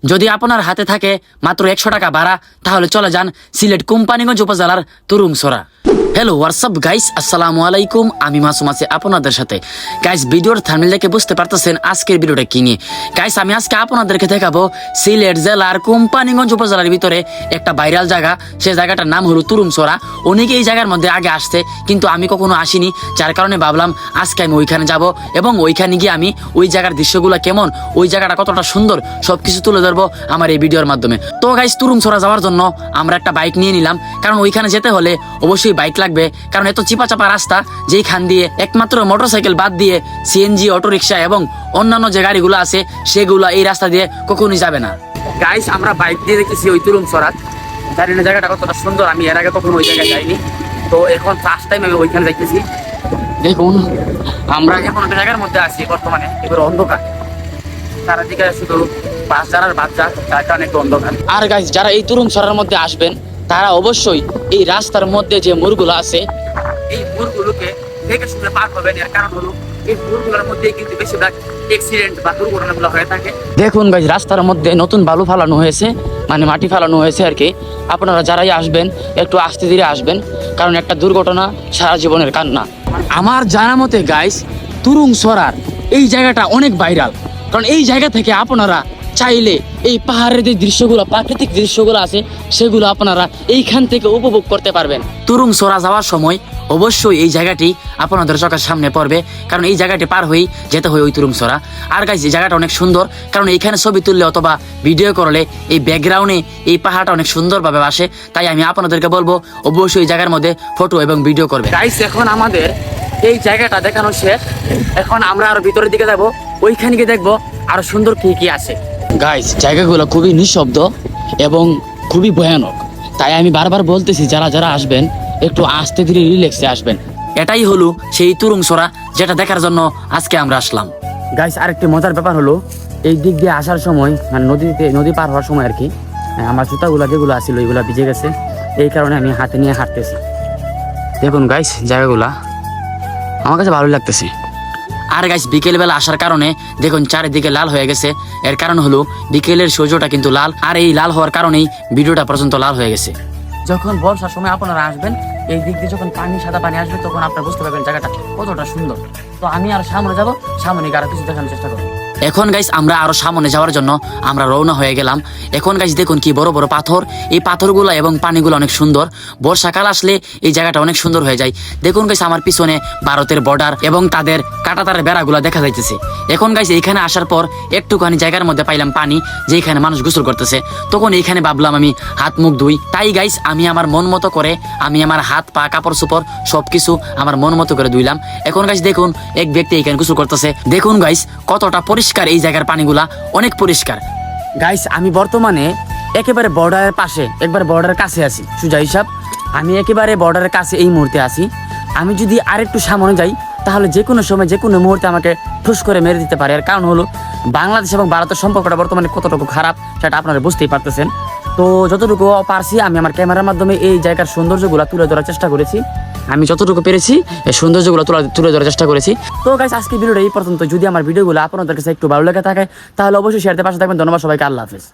যদি আপনার হাতে থাকে মাত্র 100 টাকা ভাড়া, তাহলে চলে যান সিলেট কোম্পানিগঞ্জ উপজেলার তুরুংছড়া। হ্যালো হোয়াটসঅ্যাপ গাইস, আসসালামু আলাইকুম। আমি মাসুম আছি আপনাদের সাথে। গাইস, ভিডিওর থাম্বনেল দেখে বুঝতে পারতেছেন আজকের ভিডিওটা কি নিয়ে। গাইস, আমি আজকে আপনাদেরকে দেখাবো সিলেট জেলার কোম্পানিগঞ্জ উপজেলার ভিতরে একটা ভাইরাল জায়গা। সেই জায়গাটার নাম হলো তুরুংছড়া। অনেকে এই জায়গার মধ্যে আগে আসছে, কিন্তু আমি কখনো আসিনি, যার কারণে ভাবলাম আজকে আমি ওইখানে যাব এবং ওইখানে গিয়ে আমি ওই জায়গার দৃশ্যগুলো কেমন, ওই জায়গাটা কতটা সুন্দর সবকিছু তুলে ধরবো আমার এই ভিডিওর মাধ্যমে। তো গাইস, তুরুংছড়া যাওয়ার জন্য আমরা একটা বাইক নিয়ে নিলাম, কারণ ওইখানে যেতে হলে অবশ্যই বাইক লাগবে, কারণ এত চিপা চাপা রাস্তা যেখান দিয়ে একমাত্র মোটরসাইকেল বাদ দিয়ে সিএনজি, অটোরিকশা এবং অন্যান্য যে গাড়িগুলো আছে সেগুলো এই রাস্তা দিয়ে কখনোই যাবে না। গাইস, আমরা বাইক দিয়ে দেখেছি ওই তুরুংছড়া, জানি না জায়গাটা কতটা সুন্দর, আমি এর আগে কখনো ওই জায়গায় যাইনি। তো এখন ফার্স্ট টাইম আমি ওইখানে যাইতেছি। দেখুন, আমরা এখন একটা জায়গার মধ্যে আছি বর্তমানে, এবার অন্ধকার, চারিদিকে শুধু বাস যারার বাচ্চা, যার কারণে একটু অন্ধকার। আর গাইস, যারা এই তুরুংছড়ার মধ্যে আসবেন তারা অবশ্যই এই রাস্তার মধ্যে যে মোড়গুলো আছে এই মোড়গুলোকে দেখে শুনে পার হবেন। এর কারণ হলো এই মোড়গুলোর মধ্যে কিন্তু বেশিরভাগ অ্যাক্সিডেন্ট বা দুর্ঘটনাগুলো হয়ে থাকে। দেখুন গাইস, রাস্তার মধ্যে নতুন বালু ফালানো হয়েছে, মানে মাটি ফালানো হয়েছে আর কি। আপনারা যারাই আসবেন একটু আস্তে ধীরে আসবেন, কারণ একটা দুর্ঘটনা সারা জীবনের কান্না। আমার জানা মতে গাইস, তুরুংছড়ার এই জায়গাটা অনেক ভাইরাল, কারণ এই জায়গা থেকে আপনারা চাইলে এই পাহাড়ের যে দৃশ্যগুলো, প্রাকৃতিক দৃশ্যগুলো আছে সেগুলো আপনারা এইখান থেকে উপভোগ করতে পারবেন। তুরুংছড়া যাওয়ার সময় অবশ্যই এই জায়গাটি আপনাদের চোখের সামনে পড়বে, কারণ এই জায়গাটি পার হয়েই যেতে হয় ওই তুরুংছড়া। আর গাইস, এই জায়গাটা অনেক সুন্দর, কারণ এইখানে ছবি তুললে অথবা ভিডিও করলে এই ব্যাকগ্রাউন্ডে এই পাহাড়টা অনেক সুন্দরভাবে আসে। তাই আমি আপনাদেরকে বলবো অবশ্যই এই জায়গার মধ্যে ফটো এবং ভিডিও করবে। গাইস, এখন আমাদের এই জায়গাটা দেখানো শেষ, এখন আমরা আরো ভিতরের দিকে যাবো, ওইখানে গিয়ে দেখবো আরো সুন্দর কি কি আছে। গাইস, জায়গাগুলো খুবই নিঃশব্দ এবং খুবই ভয়ানক, তাই আমি বারবার বলতেছি যারা যারা আসবেন একটু আস্তে ধীরে রিল্যাক্সে আসবেন। এটাই হলো সেই তুরুংছড়া যেটা দেখার জন্য আজকে আমরা আসলাম। গাইস, আরেকটি মজার ব্যাপার হলো এই দিক দিয়ে আসার সময়, মানে নদী পার হওয়ার সময় আর কি, আমার জুতাগুলো যেগুলো আছিল ওইগুলো ভিজে গেছে, এই কারণে আমি হাতে নিয়ে হাঁটতেছি। দেখুন গাইস, জায়গাগুলা আমার কাছে ভালো লাগতেছে। আর গাইস, বিকেলবেলা আসার কারণে দেখুন চারিদিকে লাল হয়ে গেছে। এর কারণ হলো বিকেলের সূর্যটা কিন্তু লাল, আর এই লাল হওয়ার কারণেই ভিডিওটা পর্যন্ত লাল হয়ে গেছে। যখন বর্ষার সময় আপনারা আসবেন এই দিক দিয়ে, যখন পানি, সাদা পানি আসবে, তখন আপনারা বুঝতে পারবেন জায়গাটা কতটা সুন্দর। তো আমি আর সামনে যাবো, সামনে আরো কিছু দেখানোর চেষ্টা করবো। এখন গাইস, আমরা আরো সামনে যাওয়ার জন্য আমরা রওনা হয়ে গেলাম। এখন গাইস দেখুন কি বড় বড় পাথর, এই পাথরগুলো এবং পানিগুলো অনেক সুন্দর। বর্ষাকাল আসলে এই জায়গাটা অনেক সুন্দর হয়ে যায়। দেখুন গাইস, আমার পিছনে ভারতের বর্ডার এবং তাদের কাঁটাতারের বেড়াগুলো দেখা যাইতেছে। এখন গাইস, এইখানে আসার পর একটুখানি জায়গার মধ্যে পাইলাম পানি, যেখানে মানুষ গোসল করতেছে। তখন এইখানে ভাবলাম আমি হাত মুখ ধুই। তাই গাইস, আমি আমার মন মতো করে আমি আমার হাত পা, কাপড় চোপড় সবকিছু আমার মন মতো করে ধুইলাম। এখন গাইস দেখুন এক ব্যক্তি এইখানে গোসল করতেছে। দেখুন গাইস, কতটা পরিষ্কার এই জায়গার পানিগুলা, অনেক পরিষ্কার। গাইস, আমি বর্তমানে একেবারে বর্ডারের পাশে, একবার বর্ডারের কাছে আছি। সোজা হিসাব আমি একেবারে বর্ডারের কাছে এই মুহূর্তে আছি। আমি যদি আরেকটু সামনে যাই তাহলে যে কোনো সময় যে কোনো মুহূর্তে আমাকে ঠুস করে মেরে দিতে পারে। এর কারণ হলো বাংলাদেশ এবং ভারতের সম্পর্কটা বর্তমানে কতটুকু খারাপ সেটা আপনারা বুঝতেই পারতেছেন। তো যতটুকু পারছি আমি আমার ক্যামেরার মাধ্যমে এই জায়গার সৌন্দর্যগুলো তুলে ধরার চেষ্টা করেছি। আমি যতটুকু পেরেছি এই সৌন্দর্যগুলো তুলে ধরার চেষ্টা করেছি। তো গাইস, আজকে ভিডিওটা এই পর্যন্ত। যদি আমার ভিডিওগুলো আপনাদের কাছে একটু ভালো লেগে থাকে তাহলে অবশ্যই শেয়ারতে পাশে থাকবেন। ধন্যবাদ সবাইকে, আল্লাহ হাফেজ।